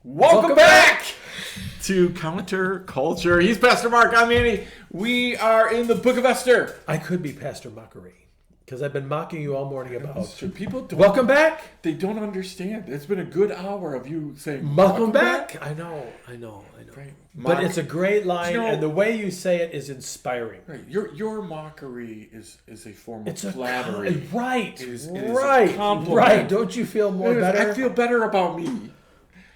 Welcome back to Counterculture. He's Pastor Mark. I'm Annie. We are in the Book of Esther. I could be Pastor Mockery because I've been mocking you all morning about. People don't, welcome back. They don't understand. It's been a good hour of you saying welcome back. I know. Right. But it's a great line, and the way you say it is inspiring. Right. Your mockery is a form of flattery. Right. It is a compliment. Right. Don't you feel better? I feel better about me.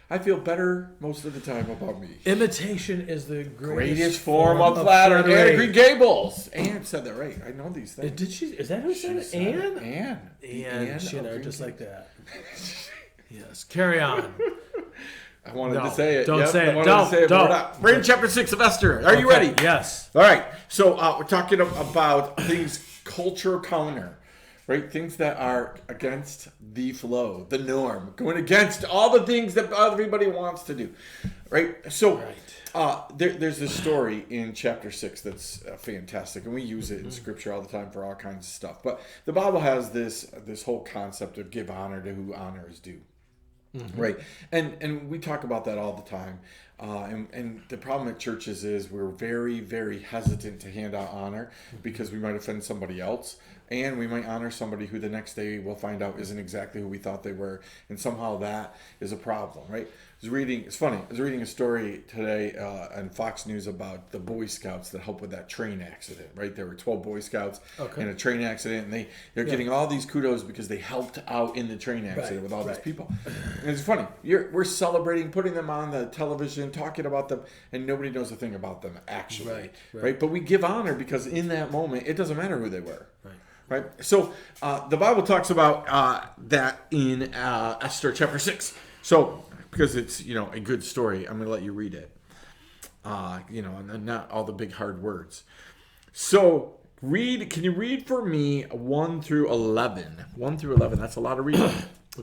I feel better most of the time about me. Imitation is the greatest form of flattery. Anne Green Gables. Anne said that right. I know these things. Did she? Is that who said it? Anne? Anne. She and I are just like that. Yes. Carry on. I wanted to say it. Don't say it. Don't. We're in chapter 6 of Esther. Are you ready? Yes. All right. So we're talking about things culture counter. Right? Things that are against the flow, the norm, going against all the things that everybody wants to do. Right? So there's this story in chapter 6 that's fantastic, and we use it in Scripture all the time for all kinds of stuff. But the Bible has this whole concept of give honor to who honor is due. Mm-hmm. Right? And we talk about that all the time. And the problem at churches is we're very, very hesitant to hand out honor because we might offend somebody else. And we might honor somebody who the next day we'll find out isn't exactly who we thought they were. And somehow that is a problem, right? It's funny. I was reading a story today on Fox News about the Boy Scouts that helped with that train accident, right? There were 12 Boy Scouts in a train accident, and they're getting all these kudos because they helped out in the train accident with all these people. And it's funny. We're celebrating, putting them on the television, talking about them, and nobody knows a thing about them, actually. Right? But we give honor because in that moment, it doesn't matter who they were. Right. So the Bible talks about that in Esther chapter 6. So because it's a good story, I'm going to let you read it. And not all the big hard words. So can you read for me 1 through 11? 1 through 11. That's a lot of reading.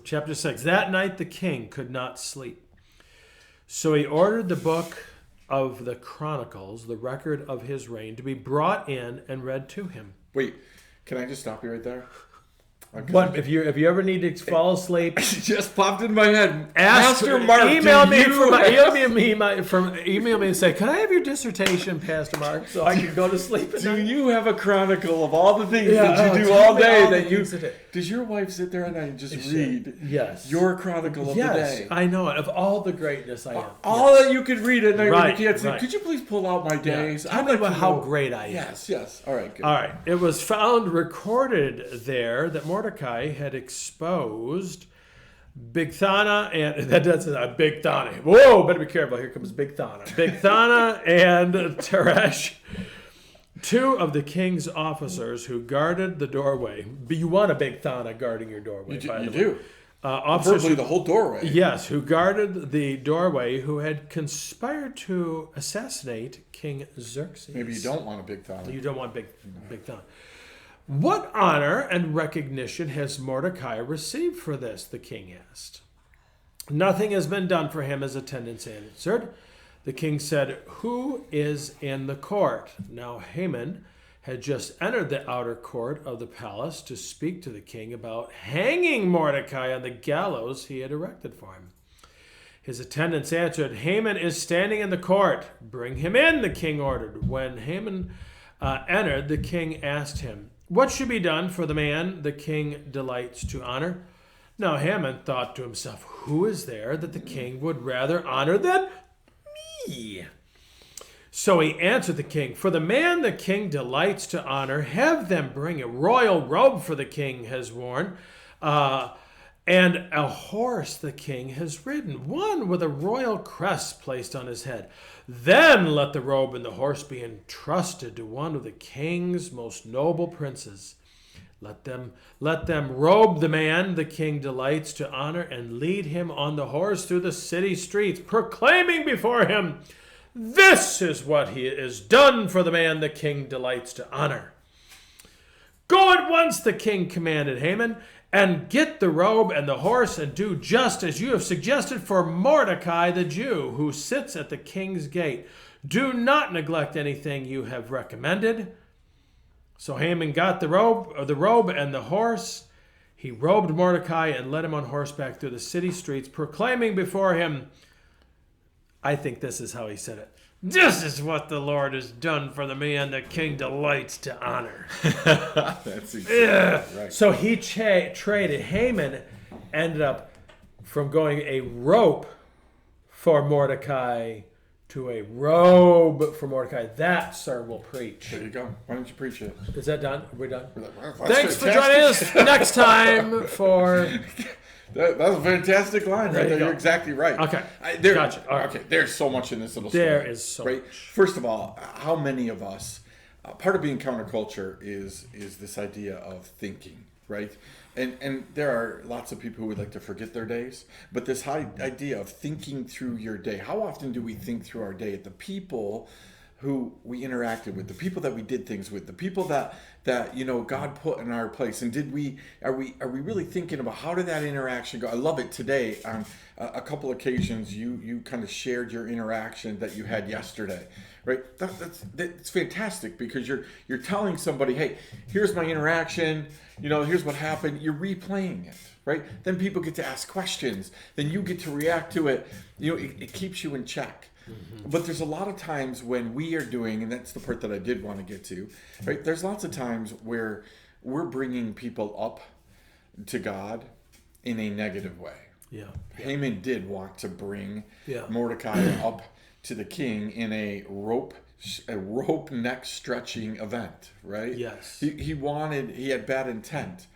Chapter 6. That night the king could not sleep. So he ordered the book of the Chronicles, the record of his reign, to be brought in and read to him. Wait. Can I just stop you right there? Okay. What if you ever need to fall asleep? It just popped in my head. Pastor Mark, email me and say, "Can I have your dissertation, Pastor Mark, so I can go to sleep?" Do you have a chronicle of all the things that you do all day that you? Does your wife sit there at night and just read? Yes. Your chronicle of the day. Yes, I know it. Of all the greatness I am. All that you could read at night when you can't sleep. Could you please pull out my days? Tell me about how great I am. Yes. All right. Good. All right. It was found recorded there that Mordecai had exposed Bigthana and that's Bigthana. Whoa, better be careful. Here comes Bigthana. Bigthana and Teresh, 2 of the king's officers who guarded the doorway. You want a Bigthana guarding your doorway. You do. Officers, the whole doorway. Yes, who guarded the doorway, who had conspired to assassinate King Xerxes. Maybe you don't want a Bigthana. You don't want Bigthana. What honor and recognition has Mordecai received for this? The king asked. Nothing has been done for him, his attendants answered. The king said, "Who is in the court?" Now Haman had just entered the outer court of the palace to speak to the king about hanging Mordecai on the gallows he had erected for him. His attendants answered, "Haman is standing in the court. Bring him in," the king ordered. When Haman entered, the king asked him, "What should be done for the man the king delights to honor?" Now Haman thought to himself, "Who is there that the king would rather honor than me?" So he answered the king, "For the man the king delights to honor, have them bring a royal robe for the king has worn, and a horse the king has ridden, one with a royal crest placed on his head. Then let the robe and the horse be entrusted to one of the king's most noble princes. Let them robe the man the king delights to honor and lead him on the horse through the city streets, proclaiming before him, 'This is what he is done for the man the king delights to honor.' Go at once," the king commanded Haman, "and get the robe and the horse and do just as you have suggested for Mordecai the Jew, who sits at the king's gate. Do not neglect anything you have recommended." So Haman got the robe and the horse. He robed Mordecai and led him on horseback through the city streets, proclaiming before him, I think this is how he said it. This is what the Lord has done for the man the king delights to honor. That's exactly right. So he traded. Haman ended up from going a rope for Mordecai to a robe for Mordecai. That, sir, will preach. There you go. Why don't you preach it? Is that done? Are we done? That's Thanks for fantastic. joining us next time for... That was a fantastic line right there. go. You're exactly right. Okay. Gotcha. All right. Okay. There's so much in this little story. There is so right? much. First of all, how many of us, part of being counterculture is this idea of thinking, right? And there are lots of people who would like to forget their days, but this high idea of thinking through your day. How often do we think through our day at the people who we interacted with, the people that we did things with, the people that God put in our place, and are we really thinking about how did that interaction go? I love it today. On a couple occasions, you kind of shared your interaction that you had yesterday, right? That's fantastic because you're telling somebody, hey, here's my interaction. Here's what happened. You're replaying it, right? Then people get to ask questions. Then you get to react to it. It keeps you in check. Mm-hmm. But there's a lot of times when we are doing, and that's the part that I did want to get to, right? There's lots of times where we're bringing people up to God in a negative way. Yeah. Haman did want to bring Yeah. Mordecai up to the king in a rope neck stretching event, right? Yes. He had bad intent.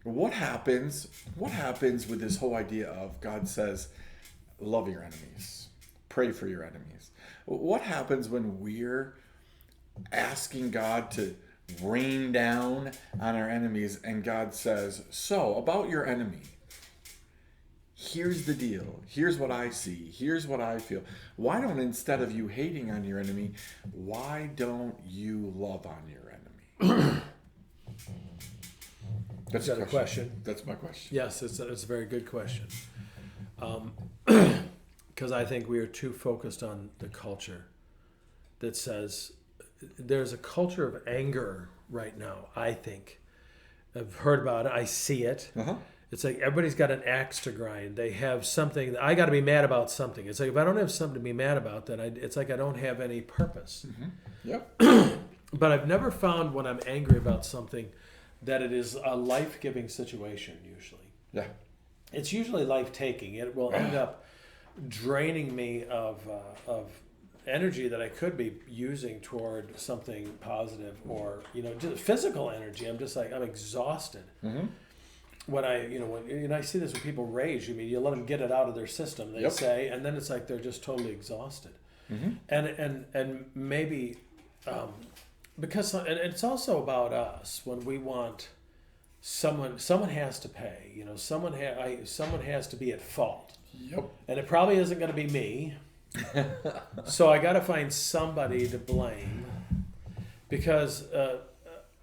What happens with this whole idea of God says, love your enemies? Pray for your enemies. What happens when we're asking God to rain down on our enemies and God says, so about your enemy, here's the deal. Here's what I see. Here's what I feel. Why don't, instead of you hating on your enemy, why don't you love on your enemy? That's a question. That's my question. Yes, it's a very good question. Because I think we are too focused on the culture that says there's a culture of anger right now, I think. I've heard about it. I see it. Uh-huh. It's like everybody's got an axe to grind. They have something. I got to be mad about something. It's like if I don't have something to be mad about, then it's like I don't have any purpose. Mm-hmm. Yep. But I've never found when I'm angry about something that it is a life-giving situation usually. Yeah. It's usually life-taking. It will end up draining me of energy that I could be using toward something positive, or just physical energy. I'm just like I'm exhausted. Mm-hmm. When I see this when people rage, you let them get it out of their system. They say, and then it's like they're just totally exhausted. Mm-hmm. And maybe because and it's also about us when we want someone has to pay. Someone has to be at fault. Yep. And it probably isn't going to be me. So I got to find somebody to blame because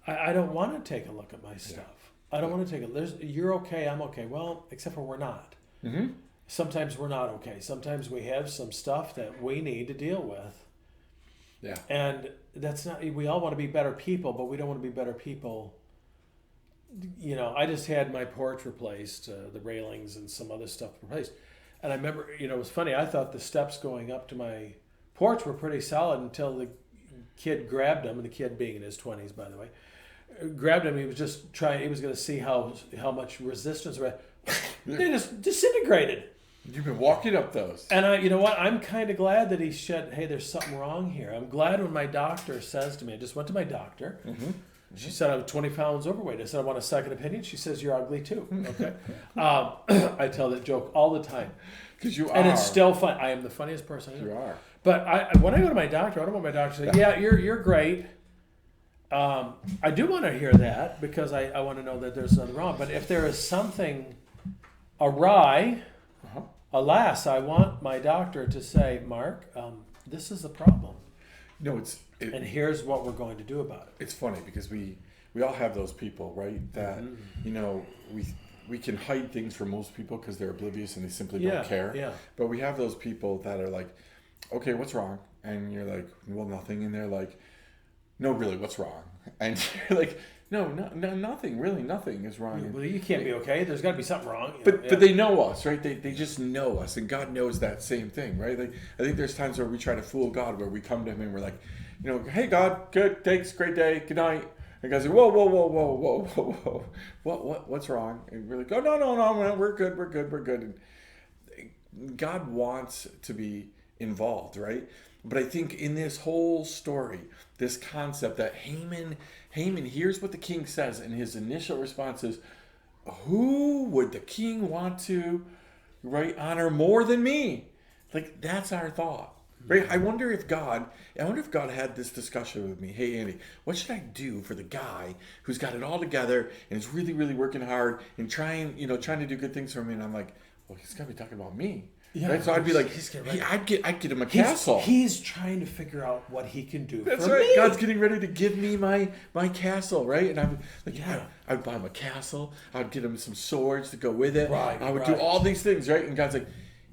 I don't want to take a look at my stuff. I don't want to take it. You're okay, I'm okay. Well, except for we're not. Mm-hmm. Sometimes we're not okay. Sometimes we have some stuff that we need to deal with. Yeah. And that's not. We all want to be better people, but we don't want to be better people. I just had my porch replaced, the railings and some other stuff replaced. And I remember, it was funny. I thought the steps going up to my porch were pretty solid until the kid grabbed him, and the kid being in his 20s, by the way, grabbed him. He was just trying. He was going to see how much resistance. They just disintegrated. You've been walking up those. And you know what? I'm kind of glad that he said, "Hey, there's something wrong here." I'm glad when my doctor says to me, I just went to my doctor. Mm-hmm. She said I was 20 pounds overweight. I said, I want a second opinion. She says, you're ugly too. Okay. I tell that joke all the time. Because you are. And it's still fun. I am the funniest person I know. You are. But when I go to my doctor, I don't want my doctor to say, yeah, you're great. I do want to hear that because I want to know that there's nothing wrong. But if there is something awry, alas, I want my doctor to say, Mark, this is the problem. No, and here's what we're going to do about it. It's funny because we all have those people, right? That we can hide things from most people because they're oblivious and they simply don't care. Yeah. But we have those people that are like, okay, what's wrong? And you're like, well, nothing. And they're like, no, really, what's wrong? And you're like, nothing really. Nothing is wrong. Well, you can't be okay. There's got to be something wrong. But they know us, right? They just know us, and God knows that same thing, right? Like, I think there's times where we try to fool God, where we come to Him and we're like, hey God, good, thanks, great day, good night. And God's like, whoa, what's wrong? And we're like, oh no, we're good. And God wants to be involved, right? But I think in this whole story, this concept that Haman hears what the king says, and his initial response is, who would the king want to, right, honor more than me? Like, that's our thought, right? I wonder if God had this discussion with me. Hey, Andy, what should I do for the guy who's got it all together and is really, really working hard and trying to do good things for me? And I'm like, well, he's got to be talking about me. Yeah, right? So I'd be like, I'd get him a castle. He's trying to figure out what he can do. That's for right. me. God's getting ready to give me my castle, right? And I'm like, I would buy him a castle. I would get him some swords to go with it. Right. I would do all these things, right? And God's like,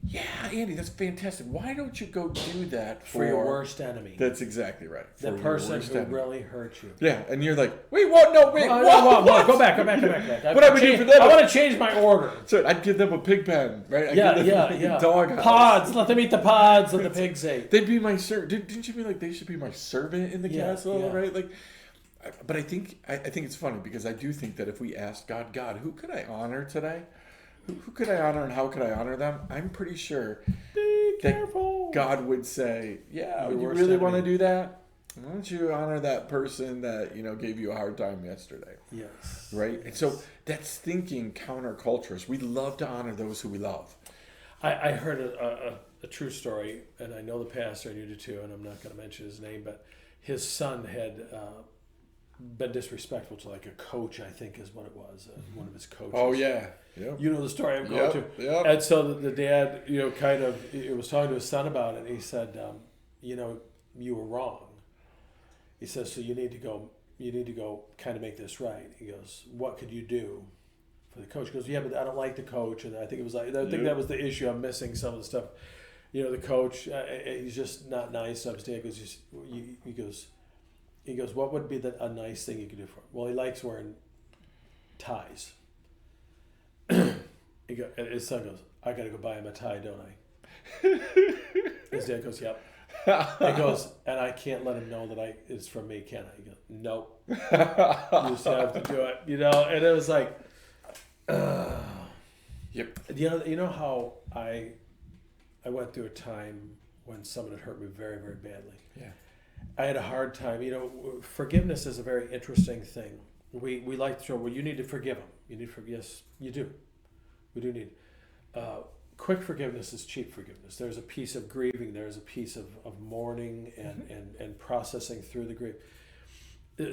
yeah, Andy, that's fantastic. Why don't you go do that for your worst enemy? That's exactly right. The person who really hurt you. Yeah, and you're like, wait, what? No, wait, what? Go back. What I would do for them? I want to change my order. So I'd give them a pig pen, right? I'd give them a dog house. Pods. Let them eat the pods that the pigs ate. They'd be my servant. Didn't you mean like they should be my servant in the castle, right? Like, but I think it's funny because I do think that if we asked God, who could I honor today? Who could I honor and how could I honor them? I'm pretty sure that God would say, yeah, you really want to do that? Why don't you honor that person that, gave you a hard time yesterday? Yes. Right? And so that's thinking counterculturist. We love to honor those who we love. I heard a true story, and I know the pastor, and you do too, and I'm not going to mention his name, but his son had been disrespectful to like a coach, I think is what it was, one of his coaches. Oh, yeah. Yep. You know the story I'm going to. Yep. And so the dad, kind of, he was talking to his son about it. And he said, you were wrong. He says, so you need to go kind of make this right. He goes, what could you do for the coach? He goes, yeah, but I don't like the coach. And I think that was the issue. I'm missing some of the stuff. The coach, he's just not nice. Upstairs, he goes, what would be a nice thing you could do for him? Well, he likes wearing ties. And his son goes, I got to go buy him a tie, don't I? His dad goes, yep. He goes, and I can't let him know that it's from me, can I? He goes, nope. You just have to do it, And it was like, yep. You know how I went through a time when someone had hurt me very, very badly. Yeah. I had a hard time. Forgiveness is a very interesting thing. We like to show, well, you need to forgive them. Yes, you do. We do need. Quick forgiveness is cheap forgiveness. There's a piece of grieving. There's a piece of mourning and processing through the grief.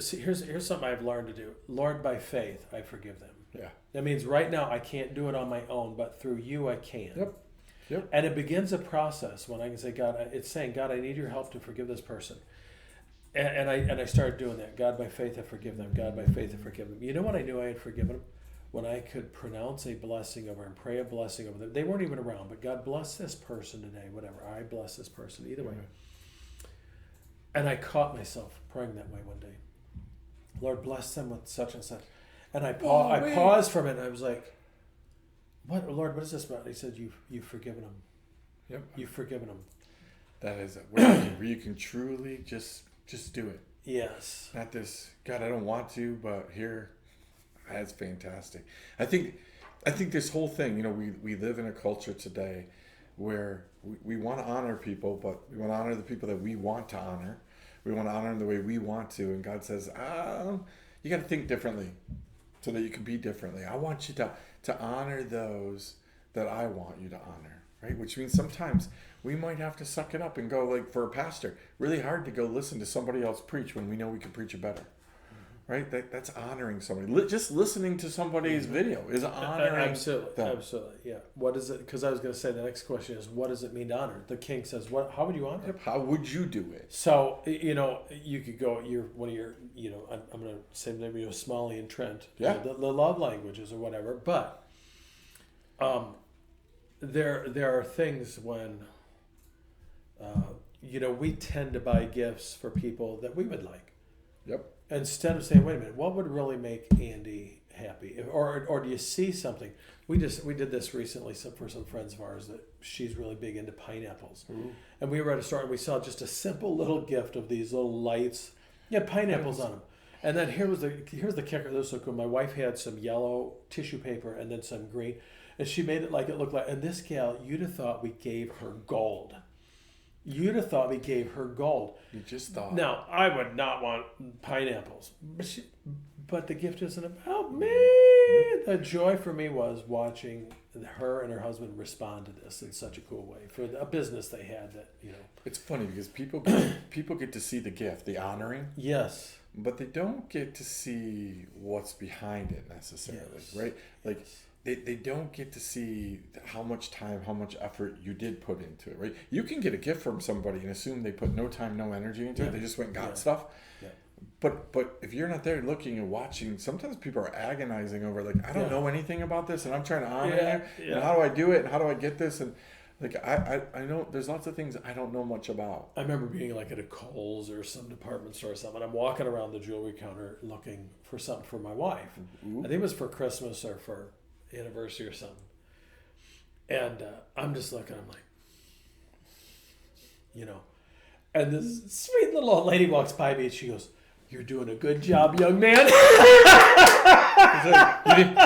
See, here's something I've learned to do. Lord, by faith, I forgive them. Yeah. That means right now I can't do it on my own, but through you I can. Yep. And it begins a process when I can say, God, it's saying, God, I need your help to forgive this person. And I started doing that. God, by faith, I forgive them. God, by faith, I forgive them. You know what I knew I had forgiven them? When I could pronounce a blessing over and pray a blessing over them. They weren't even around, but God bless this person today, whatever. I bless this person, either way. And I caught myself praying that way one day. Lord, bless them with such and such. And I paused for a minute, and I was like, "What, Lord, what is this about?" He said, You've forgiven them. Yep. You've forgiven them. That is it. Where you can truly just do it. Yes. Not this, God, I don't want to, but here... That's fantastic. I think this whole thing, we live in a culture today where we want to honor people, but we want to honor the people that we want to honor. We want to honor them the way we want to. And God says, you got to think differently so that you can be differently. I want you to honor those that I want you to honor, right? Which means sometimes we might have to suck it up and go, like for a pastor, really hard to go listen to somebody else preach when we know we can preach it better. Right, that's honoring somebody. Just listening to somebody's video is honoring absolutely, them. Absolutely, yeah. What is it? Because I was going to say the next question is, what does it mean to honor? The king says, "What? How would you honor?" Yep. How would you do it? So you could go. One of your, I'm going to say maybe Smalley and Trent. Yeah. The love languages or whatever. But, there are things when, we tend to buy gifts for people that we would like. Yep. instead of saying, wait a minute, what would really make Andy happy? Or do you see something? We did this recently for some friends of ours that she's really big into pineapples. Ooh. And we were at a store and we saw just a simple little gift of these little lights. Yeah, pineapples on them. And then here's the kicker. This was so cool. My wife had some yellow tissue paper and then some green. And she made it like it looked like, and this gal, you'd have thought we gave her gold. You'd have thought we gave her gold. You just thought. Now, I would not want pineapples. But the gift isn't about me. The joy for me was watching her and her husband respond to this in such a cool way for a business they had that, It's funny because people get to see the gift, the honoring. Yes. But they don't get to see what's behind it necessarily, right? Like they don't get to see how much time, how much effort you did put into it, right? You can get a gift from somebody and assume they put no time, no energy into it. They just went and got stuff. Yeah. But if you're not there looking and watching, sometimes people are agonizing over like, I don't know anything about this and I'm trying to honor you. Yeah. And how do I do it? And how do I get this? And like I know there's lots of things I don't know much about. I remember being like at a Kohl's or some department store or something. I'm walking around the jewelry counter looking for something for my wife. Ooh. I think it was for Christmas or for anniversary or something. And I'm just looking. I'm like, and this sweet little old lady walks by me and she goes, "You're doing a good job, young man."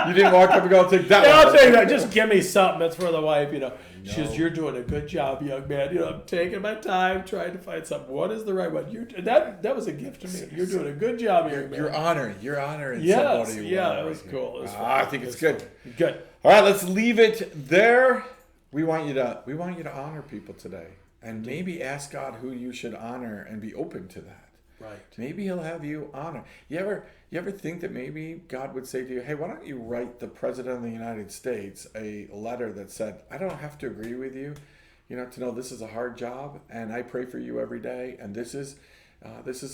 You didn't walk up and go, take that one. I'll take that. Just give me something. That's for the wife, No. She says, "You're doing a good job, young man. I'm taking my time trying to find something. What is the right one?" That was a gift to me. You're doing a good job, young man. You're honoring somebody. Yeah, it was cool. It was I think it's good. Fun. Good. All right, let's leave it there. We want you to honor people today, and maybe ask God who you should honor, and be open to that. Right. Maybe He'll have you honor. You ever think that maybe God would say to you, "Hey, why don't you write the President of the United States a letter that said, I don't have to agree with you, to know this is a hard job, and I pray for you every day, and this is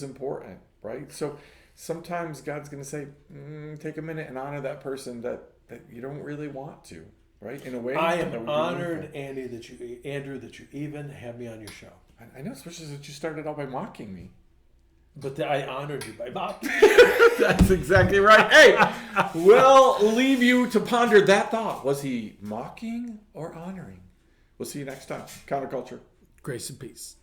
important," right? So sometimes God's going to say, take a minute and honor that person that you don't really want to, right? In a way, I am honored, Andrew, that you even have me on your show. I know, especially since you started out by mocking me. But I honored you by mocking. That's exactly right. Hey, we'll leave you to ponder that thought. Was he mocking or honoring? We'll see you next time. Counterculture. Grace and peace.